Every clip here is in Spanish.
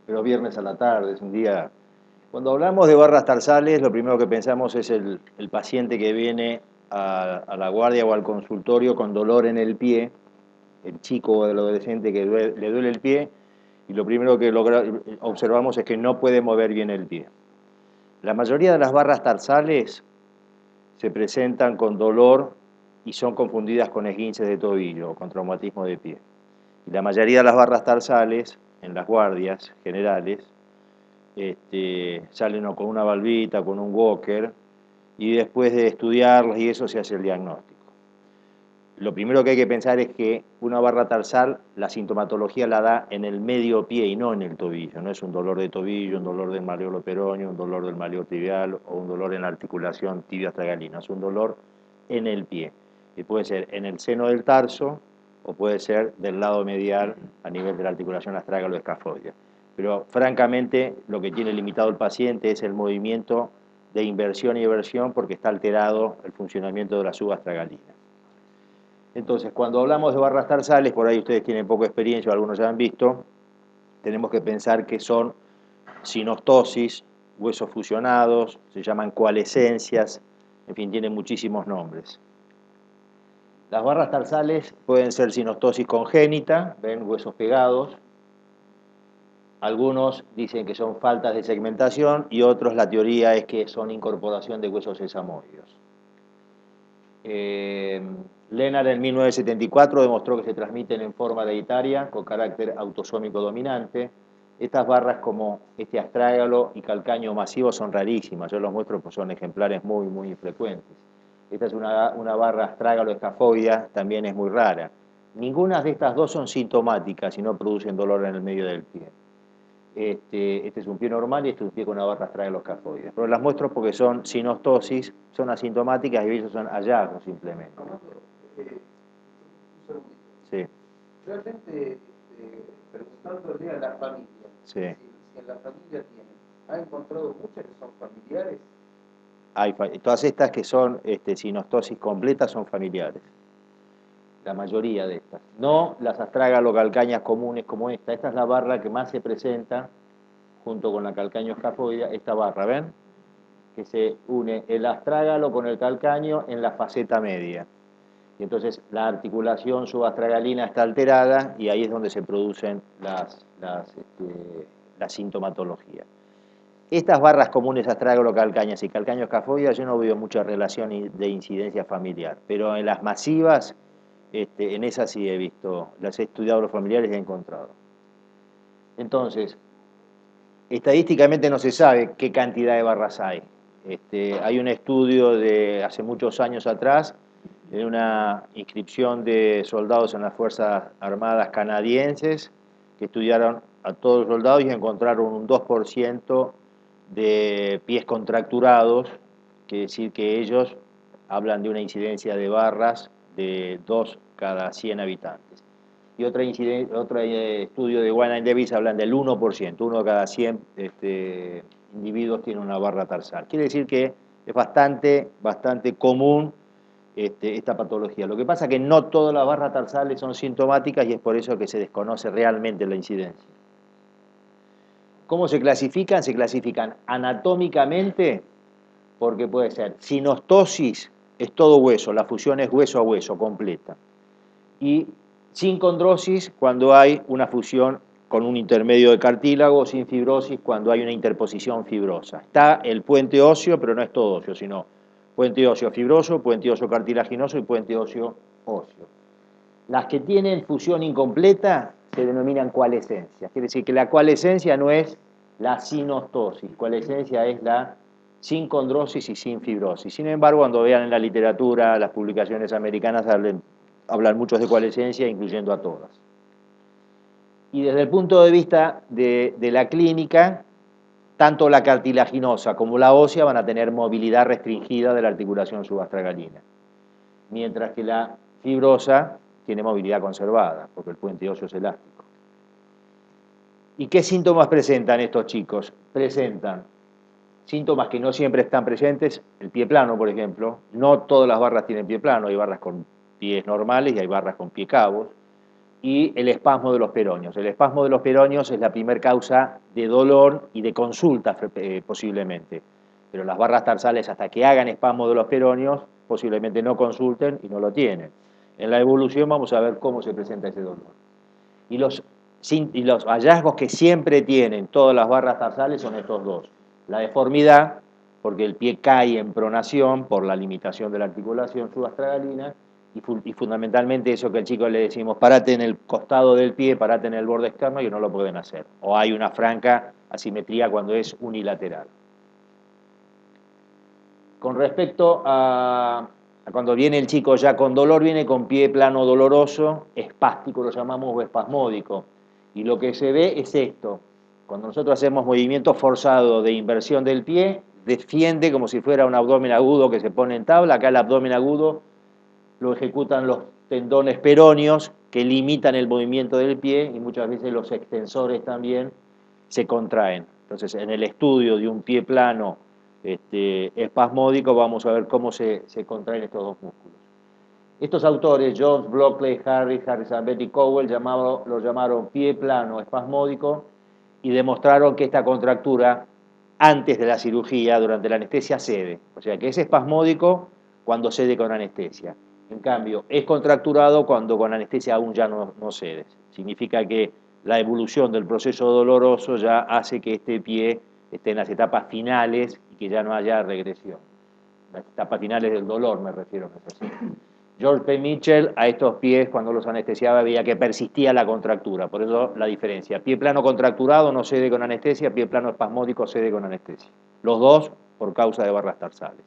pero viernes a la tarde, es un día... Cuando hablamos de barras tarsales, lo primero que pensamos es el paciente que viene a la guardia o al consultorio con dolor en el pie, el chico o el adolescente que le duele el pie, y lo primero que observamos es que no puede mover bien el pie. La mayoría de las barras tarsales se presentan con dolor y son confundidas con esguinces de tobillo o con traumatismo de pie. Y la mayoría de las barras tarsales, en las guardias generales, salen o con una valvita, con un walker, y después de estudiarlas y eso se hace el diagnóstico. Lo primero que hay que pensar es que una barra tarsal, la sintomatología la da en el medio pie y no en el tobillo. No es un dolor de tobillo, un dolor del malleolo peroneo, un dolor del malleolo tibial o un dolor en la articulación tibio-astragalina. Es un dolor en el pie. Y puede ser en el seno del tarso o puede ser del lado medial a nivel de la articulación astrágalo-escafoidea. Pero francamente lo que tiene limitado el paciente es el movimiento de inversión y eversión porque está alterado el funcionamiento de la subastragalina. Entonces, cuando hablamos de barras tarsales, por ahí ustedes tienen poca experiencia, o algunos ya han visto, tenemos que pensar que son sinostosis, huesos fusionados, se llaman coalescencias, en fin, tienen muchísimos nombres. Las barras tarsales pueden ser sinostosis congénita, ven huesos pegados. Algunos dicen que son faltas de segmentación y otros la teoría es que son incorporación de huesos sesamoideos. Lennart en 1974 demostró que se transmiten en forma hereditaria con carácter autosómico dominante. Estas barras como este astrágalo y calcaño masivo son rarísimas, yo los muestro porque son ejemplares muy, muy frecuentes. Esta es una barra astrágalo escafoidea, también es muy rara. Ninguna de estas dos son sintomáticas y no producen dolor en el medio del pie. Este es un pie normal y este es un pie con una barra astragalo-escafoidea. Pero las muestro porque son sinostosis, son asintomáticas y ellos son hallazgos simplemente. Sí. Realmente, preguntándole a la familia, Sí. si en la familia tienen, ¿ha encontrado muchas que son familiares? Todas estas que son sinostosis completas son familiares. La mayoría de estas. No las astrágalo-calcañas comunes como esta. Esta es la barra que más se presenta junto con la calcaño escafoidea. Esta barra, ¿ven? Que se une el astrágalo con el calcaño en la faceta media. Y entonces la articulación subastragalina está alterada y ahí es donde se producen la sintomatología. Estas barras comunes astrágalo-calcañas y calcaño-escafoidea yo no veo mucha relación de incidencia familiar, pero en las masivas, en esas sí he visto, las he estudiado los familiares y he encontrado. Entonces, estadísticamente no se sabe qué cantidad de barras hay. Hay un estudio de hace muchos años atrás, en una inscripción de soldados en las Fuerzas Armadas canadienses, que estudiaron a todos los soldados y encontraron un 2% de pies contracturados, que decir que ellos hablan de una incidencia de barras de 2 cada 100 habitantes. Y otro estudio de Wayne Davis hablan del 1%, uno de cada 100 individuos tiene una barra tarsal. Quiere decir que es bastante común esta patología. Lo que pasa es que no todas las barras tarsales son sintomáticas y es por eso que se desconoce realmente la incidencia. ¿Cómo se clasifican? Se clasifican anatómicamente porque puede ser sinostosis, es todo hueso, la fusión es hueso a hueso completa. Y sin condrosis cuando hay una fusión con un intermedio de cartílago, sin fibrosis cuando hay una interposición fibrosa. Está el puente óseo, pero no es todo óseo, sino puente óseo fibroso, puente óseo cartilaginoso y puente óseo óseo. Las que tienen fusión incompleta se denominan coalescencias. Quiere decir que la coalescencia no es la sinostosis, coalescencia es la sin condrosis y sin fibrosis. Sin embargo, cuando vean en la literatura, las publicaciones americanas hablan muchos de coalescencia, incluyendo a todas. Y desde el punto de vista de la clínica, tanto la cartilaginosa como la ósea van a tener movilidad restringida de la articulación subastragalina, mientras que la fibrosa tiene movilidad conservada, porque el puente óseo es elástico. ¿Y qué síntomas presentan estos chicos? Presentan síntomas que no siempre están presentes, el pie plano, por ejemplo. No todas las barras tienen pie plano, hay barras con pies normales y hay barras con pie cabos. y el espasmo de los peroneos. El espasmo de los peroneos es la primera causa de dolor y de consulta posiblemente. Pero las barras tarsales, hasta que hagan espasmo de los peroneos, posiblemente no consulten y no lo tienen. En la evolución vamos a ver cómo se presenta ese dolor. Y los hallazgos que siempre tienen todas las barras tarsales son estos dos. La deformidad, porque el pie cae en pronación por la limitación de la articulación subastragalina, y fundamentalmente eso que al chico le decimos, parate en el costado del pie, parate en el borde externo, y no lo pueden hacer. O hay una franca asimetría cuando es unilateral. Con respecto a cuando viene el chico ya con dolor, viene con pie plano doloroso, espástico lo llamamos, o espasmódico. Y lo que se ve es esto. Cuando nosotros hacemos movimiento forzado de inversión del pie, defiende como si fuera un abdomen agudo que se pone en tabla. Acá el abdomen agudo lo ejecutan los tendones peroneos que limitan el movimiento del pie, y muchas veces los extensores también se contraen. Entonces, en el estudio de un pie plano espasmódico vamos a ver cómo se contraen estos dos músculos. Estos autores, Jones, Blockley, Harris, Ambet y Cowell, lo llamaron pie plano espasmódico y demostraron que esta contractura antes de la cirugía, durante la anestesia, cede. O sea que es espasmódico cuando cede con anestesia. En cambio, es contracturado cuando con anestesia aún ya no cede. Significa que la evolución del proceso doloroso ya hace que este pie esté en las etapas finales y que ya no haya regresión. Las etapas finales del dolor, me refiero, que es así. George P. Mitchell, a estos pies, cuando los anestesiaba, veía que persistía la contractura. Por eso la diferencia. Pie plano contracturado no cede con anestesia, pie plano espasmódico cede con anestesia. Los dos por causa de barras tarsales.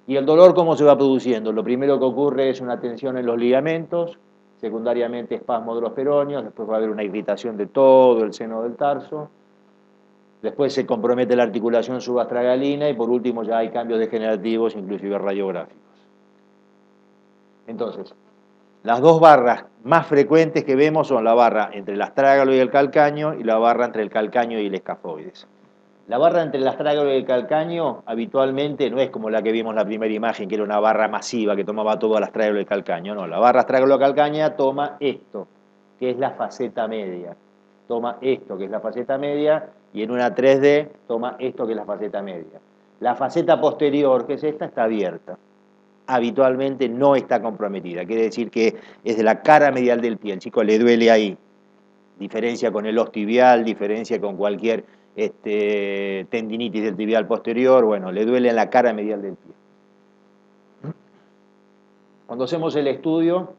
¿Y el dolor cómo se va produciendo? Lo primero que ocurre es una tensión en los ligamentos, secundariamente espasmo de los peroneos, después va a haber una irritación de todo el seno del tarso, después se compromete la articulación subastragalina y por último ya hay cambios degenerativos, inclusive radiográficos. Entonces, las dos barras más frecuentes que vemos son la barra entre el astrágalo y el calcáneo y la barra entre el calcáneo y el escafoides. La barra entre el astrágalo y el calcáneo habitualmente no es como la que vimos en la primera imagen, que era una barra masiva que tomaba todo el astrágalo y el calcáneo. No, la barra astrágalo-calcánea toma esto, que es la faceta media. Toma esto, que es la faceta media, y en una 3D toma esto, que es la faceta media. La faceta posterior, que es esta, está abierta. Habitualmente no está comprometida. Quiere decir que es de la cara medial del pie. El chico le duele ahí. Diferencia con el os tibial, diferencia con cualquier tendinitis del tibial posterior, bueno, le duele en la cara medial del pie. Cuando hacemos el estudio,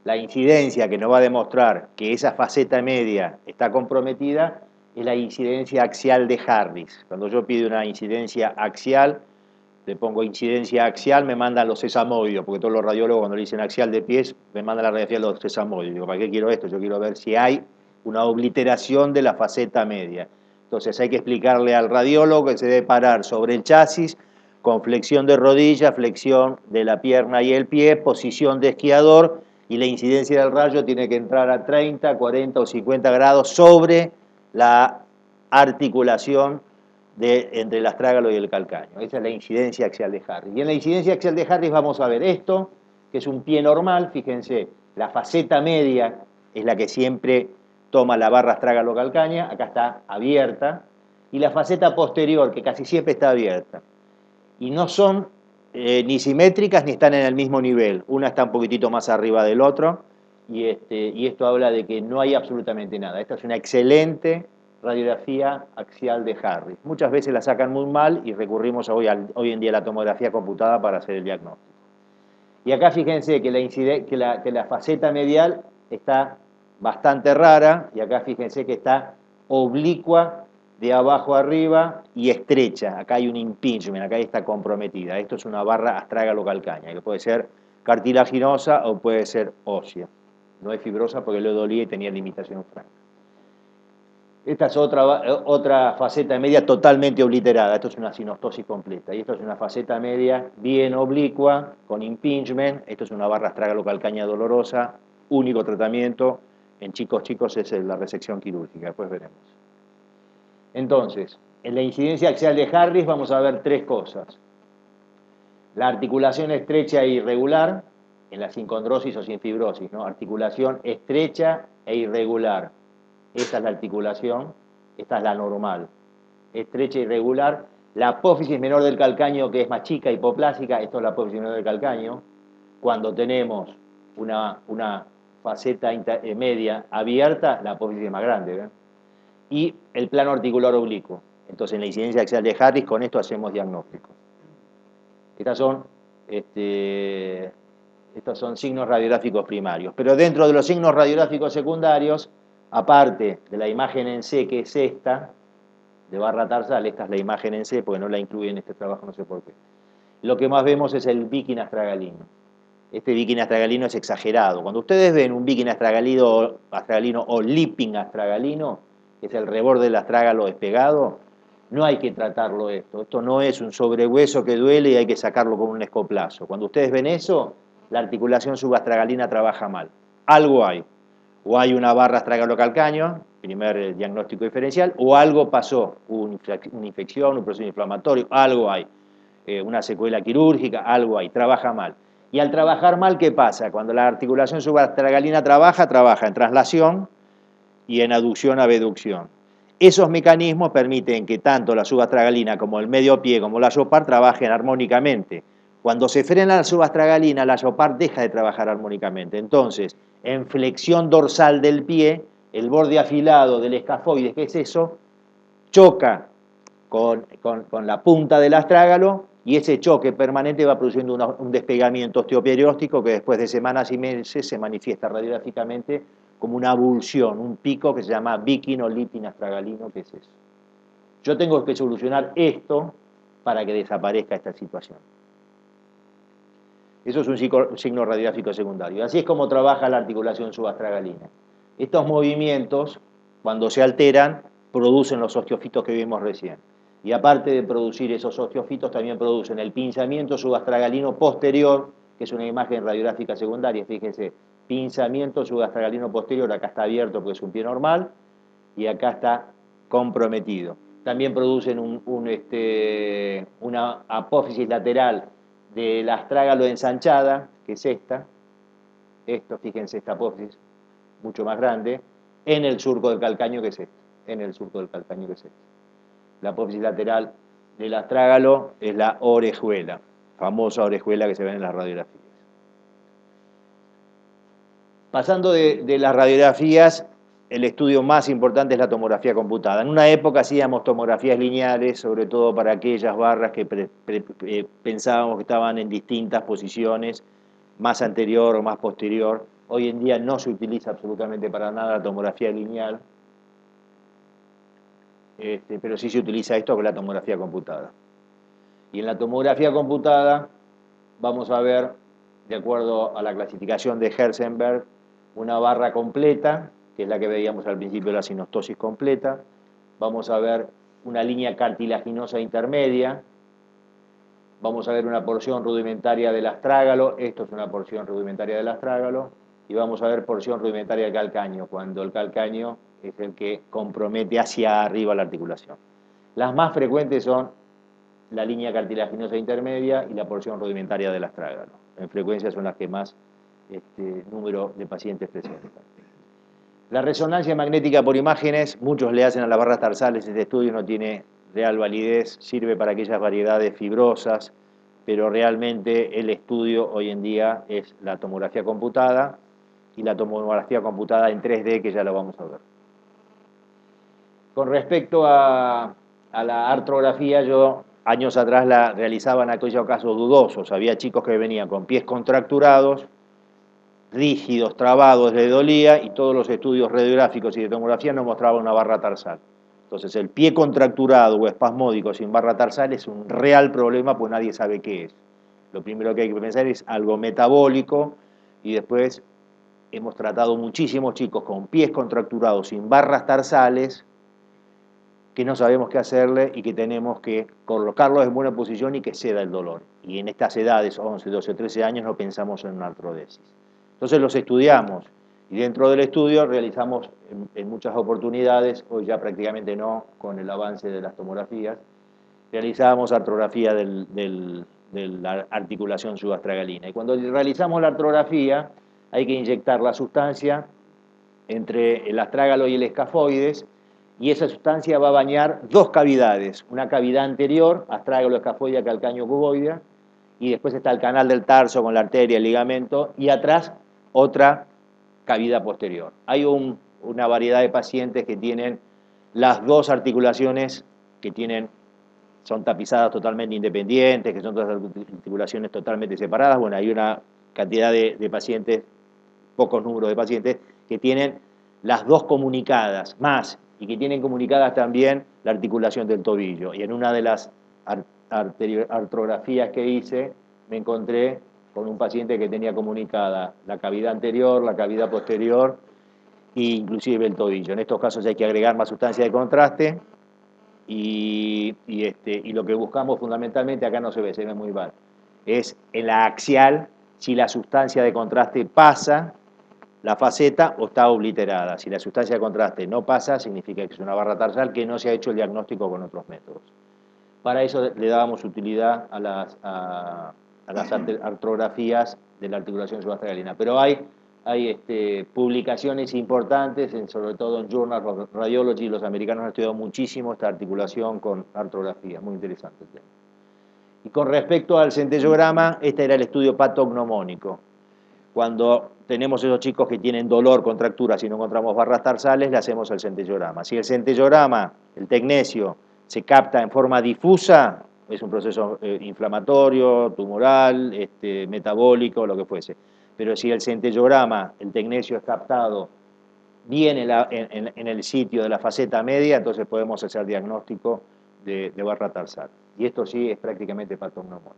la incidencia que nos va a demostrar que esa faceta media está comprometida es la incidencia axial de Harris. Cuando yo pido una incidencia axial, le pongo incidencia axial, me mandan los sesamoides, porque todos los radiólogos cuando le dicen axial de pies, me mandan la radiografía de los sesamoides. Digo, ¿para qué quiero esto? Yo quiero ver si hay una obliteración de la faceta media. Entonces hay que explicarle al radiólogo que se debe parar sobre el chasis con flexión de rodilla, flexión de la pierna y el pie, posición de esquiador, y la incidencia del rayo tiene que entrar a 30, 40 o 50 grados sobre la articulación entre el astrágalo y el calcáneo. Esa es la incidencia axial de Harris. Y en la incidencia axial de Harris vamos a ver esto, que es un pie normal. Fíjense, la faceta media es la que siempre toma la barra astrágalo-calcánea, acá está abierta, y la faceta posterior, que casi siempre está abierta. Y no son ni simétricas ni están en el mismo nivel. Una está un poquitito más arriba del otro, y esto habla de que no hay absolutamente nada. Esta es una excelente radiografía axial de Harris. Muchas veces la sacan muy mal y recurrimos hoy en día a la tomografía computada para hacer el diagnóstico. Y acá fíjense que la faceta medial está bastante rara, y acá fíjense que está oblicua de abajo arriba y estrecha. Acá hay un impingement, acá está comprometida. Esto es una barra astrágalo-calcánea, que puede ser cartilaginosa o puede ser ósea. No es fibrosa porque le dolía y tenía limitación franca. Esta es otra faceta media totalmente obliterada. Esto es una sinostosis completa. Y esto es una faceta media bien oblicua, con impingement. Esto es una barra astrágalo-calcánea dolorosa. Único tratamiento en chicos es la resección quirúrgica. Después veremos. Entonces, en la incidencia axial de Harris vamos a ver tres cosas. La articulación estrecha e irregular, en la sincondrosis o sin fibrosis, ¿no? Articulación estrecha e irregular. Esta es la articulación, esta es la normal. Estrecha e irregular. La apófisis menor del calcáneo, que es más chica, hipoplásica, esto es la apófisis menor del calcáneo. Cuando tenemos una faceta media abierta, la apófisis es más grande, ¿ven? Y el plano articular oblicuo. Entonces, en la incidencia axial de Harris, con esto hacemos diagnósticos. Estos son signos radiográficos primarios. Pero dentro de los signos radiográficos secundarios, aparte de la imagen en C, que es esta, de barra tarsal, esta es la imagen en C, porque no la incluye en este trabajo, no sé por qué. Lo que más vemos es el Viking astragalino. Este Viking astragalino es exagerado. Cuando ustedes ven un Viking astragalino o Lipping astragalino, que es el reborde del astrágalo despegado, no hay que tratarlo esto. Esto no es un sobrehueso que duele y hay que sacarlo con un escoplazo. Cuando ustedes ven eso, la articulación subastragalina trabaja mal. Algo hay. O hay una barra astragalocalcáneo, primer diagnóstico diferencial, o algo pasó, una infección, un proceso inflamatorio, algo hay. Una secuela quirúrgica, algo hay, trabaja mal. Y al trabajar mal, ¿qué pasa? Cuando la articulación subastragalina trabaja en traslación y en aducción abducción. Esos mecanismos permiten que tanto la subastragalina como el medio pie como la yopar trabajen armónicamente. Cuando se frena la subastragalina, la yopar deja de trabajar armónicamente. Entonces, en flexión dorsal del pie, el borde afilado del escafoides, ¿qué es eso? Choca con la punta del astrágalo y ese choque permanente va produciendo un despegamiento osteoperióstico que después de semanas y meses se manifiesta radiográficamente como una abulsión, un pico que se llama Viking o Lipping astragalino, que es eso. Yo tengo que solucionar esto para que desaparezca esta situación. Eso es un signo radiográfico secundario. Así es como trabaja la articulación subastragalina. Estos movimientos, cuando se alteran, producen los osteofitos que vimos recién. Y aparte de producir esos osteofitos, también producen el pinzamiento subastragalino posterior, que es una imagen radiográfica secundaria. Fíjense, pinzamiento subastragalino posterior, acá está abierto porque es un pie normal, y acá está comprometido. También producen una apófisis lateral del astrágalo ensanchada, que es esta. Esto, fíjense, esta apófisis, mucho más grande, en el surco del calcáneo, que es esto. En el surco del calcáneo, que es esto. La apófisis lateral del astrágalo es la orejuela, famosa orejuela que se ve en las radiografías. Pasando de las radiografías, el estudio más importante es la tomografía computada. En una época hacíamos tomografías lineales, sobre todo para aquellas barras que pensábamos que estaban en distintas posiciones, más anterior o más posterior. Hoy en día no se utiliza absolutamente para nada la tomografía lineal, pero sí se utiliza esto con la tomografía computada. Y en la tomografía computada vamos a ver, de acuerdo a la clasificación de Herzenberg, una barra completa, que es la que veíamos al principio de la sinostosis completa. Vamos a ver una línea cartilaginosa intermedia. Vamos a ver una porción rudimentaria del astrágalo. Esto es una porción rudimentaria del astrágalo. Y vamos a ver porción rudimentaria del calcáneo, cuando el calcáneo es el que compromete hacia arriba la articulación. Las más frecuentes son la línea cartilaginosa intermedia y la porción rudimentaria del astrágalo. En frecuencia son las que más número de pacientes presentan. La resonancia magnética por imágenes, muchos le hacen a las barras tarsales, este estudio no tiene real validez, sirve para aquellas variedades fibrosas, pero realmente el estudio hoy en día es la tomografía computada y la tomografía computada en 3D, que ya lo vamos a ver. Con respecto a la artrografía, yo años atrás la realizaba en aquellos casos dudosos. Había chicos que venían con pies contracturados, rígidos, trabados, les dolía, y todos los estudios radiográficos y de tomografía nos mostraban una barra tarsal. Entonces, el pie contracturado o espasmódico sin barra tarsal es un real problema, pues nadie sabe qué es. Lo primero que hay que pensar es algo metabólico, y después hemos tratado muchísimos chicos con pies contracturados sin barras tarsales, que no sabemos qué hacerle y que tenemos que colocarlos en buena posición y que ceda el dolor. Y en estas edades, 11, 12, 13 años, no pensamos en una artrodesis. Entonces los estudiamos y dentro del estudio realizamos en muchas oportunidades, hoy ya prácticamente no, con el avance de las tomografías, realizábamos artrografía del de la articulación subastragalina. Y cuando realizamos la artrografía, hay que inyectar la sustancia entre el astrágalo y el escafoides, y esa sustancia va a bañar dos cavidades, una cavidad anterior, astrágalo, escafoidea, calcáneo, cuboidea, y después está el canal del tarso con la arteria, el ligamento, y atrás otra cavidad posterior. Hay una variedad de pacientes que tienen las dos articulaciones son tapizadas totalmente independientes, que son dos articulaciones totalmente separadas. Bueno, hay una cantidad de pacientes, pocos números de pacientes, que tienen las dos comunicadas, más, y que tienen comunicadas también la articulación del tobillo. Y en una de las artrografías que hice, me encontré con un paciente que tenía comunicada la cavidad anterior, la cavidad posterior, e inclusive el tobillo. En estos casos hay que agregar más sustancia de contraste, y lo que buscamos fundamentalmente, acá no se ve muy mal, es en la axial, si la sustancia de contraste pasa la faceta o está obliterada. Si la sustancia de contraste no pasa, significa que es una barra tarsal que no se ha hecho el diagnóstico con otros métodos. Para eso le dábamos utilidad a las artrografías de la articulación subastragalina. Pero hay publicaciones importantes, sobre todo en Journal of Radiology. Los americanos han estudiado muchísimo esta articulación con artrografía, muy interesante el tema. Y con respecto al centellograma, este era el estudio patognomónico. Cuando tenemos esos chicos que tienen dolor, contracturas y no encontramos barras tarsales, le hacemos el centellograma. Si el centellograma, el tecnecio, se capta en forma difusa, es un proceso inflamatorio, tumoral, metabólico, lo que fuese. Pero si el centellograma, el tecnecio es captado bien en el sitio de la faceta media, entonces podemos hacer diagnóstico de barra tarsal. Y esto sí es prácticamente patognomónico.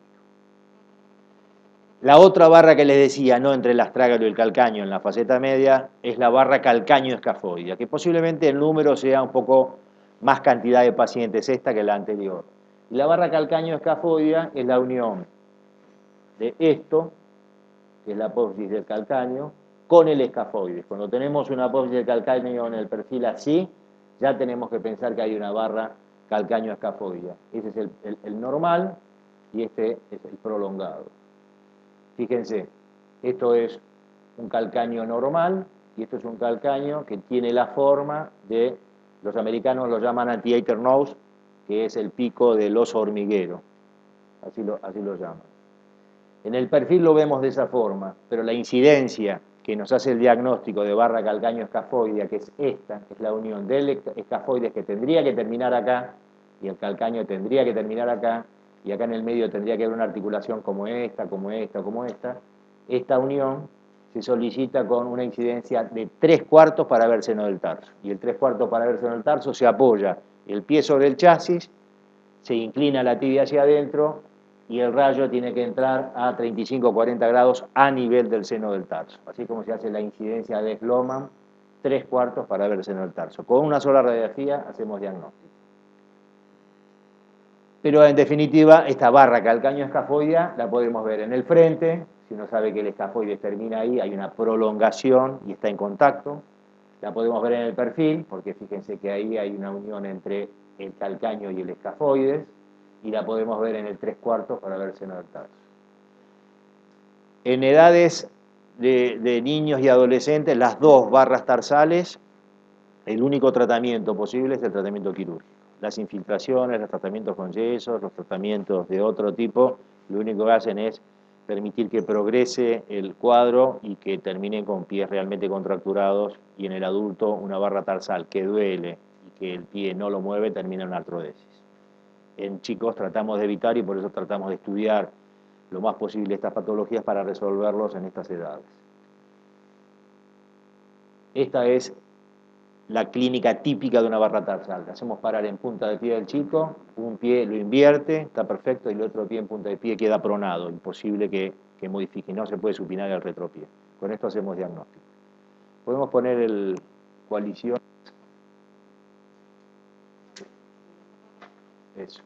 La otra barra que les decía, no entre el astrágalo y el calcáneo en la faceta media, es la barra calcáneo-escafoidea, que posiblemente el número sea un poco más cantidad de pacientes esta que la anterior. Y la barra calcáneo-escafoidea es la unión de esto, que es la apófisis del calcáneo, con el escafoides. Cuando tenemos una apófisis del calcáneo en el perfil así, ya tenemos que pensar que hay una barra calcáneo-escafoidea. Ese es el normal y este es el prolongado. Fíjense, esto es un calcáneo normal y esto es un calcáneo que tiene la forma de, los americanos lo llaman anteater nose, que es el pico del oso hormiguero, así lo llaman. En el perfil lo vemos de esa forma, pero la incidencia que nos hace el diagnóstico de barra calcáneo escafoidea, que es esta, que es la unión del escafoides que tendría que terminar acá, y el calcáneo tendría que terminar acá, y acá en el medio tendría que haber una articulación como esta, como esta, como esta. Esta unión se solicita con una incidencia de 3/4 para ver seno del tarso. Y el 3/4 para ver seno del tarso se apoya el pie sobre el chasis, se inclina la tibia hacia adentro y el rayo tiene que entrar a 35 o 40 grados a nivel del seno del tarso. Así como se hace la incidencia de Sloman, 3/4 para ver seno del tarso. Con una sola radiografía hacemos diagnóstico. Pero en definitiva, esta barra calcáneo-escafoidea la podemos ver en el frente. Si uno sabe que el escafoides termina ahí, hay una prolongación y está en contacto. La podemos ver en el perfil, porque fíjense que ahí hay una unión entre el calcáneo y el escafoides. Y la podemos ver en el 3/4 para ver seno del tarso. En edades de niños y adolescentes, las dos barras tarsales, el único tratamiento posible es el tratamiento quirúrgico. Las infiltraciones, los tratamientos con yesos, los tratamientos de otro tipo, lo único que hacen es permitir que progrese el cuadro y que termine con pies realmente contracturados, y en el adulto una barra tarsal que duele y que el pie no lo mueve termina en una artrodesis. En chicos tratamos de evitar, y por eso tratamos de estudiar lo más posible estas patologías para resolverlos en estas edades. Esta es la clínica típica de una barra tarsal. La hacemos parar en punta de pie del chico, un pie lo invierte, está perfecto, y el otro pie en punta de pie queda pronado, imposible que modifique, no se puede supinar el retropié. Con esto hacemos diagnóstico. Podemos poner el coalición. Eso.